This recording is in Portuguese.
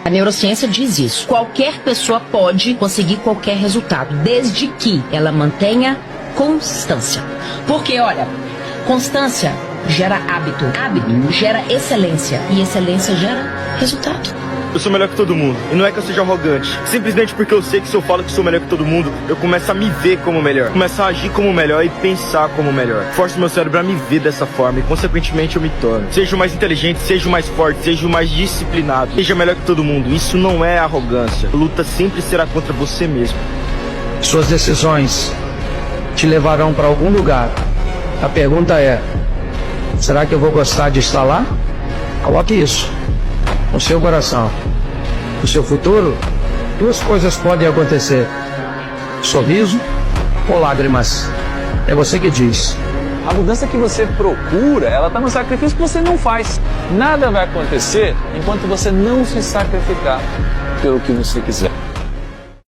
A neurociência diz isso. Qualquer pessoa pode conseguir qualquer resultado, desde que ela mantenha constância. Porque, olha, constância gera hábito, hábito gera excelência e excelência gera resultado. Eu sou melhor que todo mundo, e não é que eu seja arrogante. Simplesmente porque eu sei que se eu falo que sou melhor que todo mundo, eu começo a me ver como melhor. Começo a agir como melhor e pensar como melhor. Forço meu cérebro a me ver dessa forma e consequentemente eu me torno. Seja o mais inteligente, seja o mais forte, seja o mais disciplinado. Seja melhor que todo mundo. Isso não é arrogância. A luta sempre será contra você mesmo. Suas decisões te levarão para algum lugar. A pergunta é: será que eu vou gostar de estar lá? Coloque isso no seu coração. No seu futuro, duas coisas podem acontecer: sorriso ou lágrimas. É você que diz. A mudança que você procura, ela está no sacrifício que você não faz. Nada vai acontecer enquanto você não se sacrificar pelo que você quiser.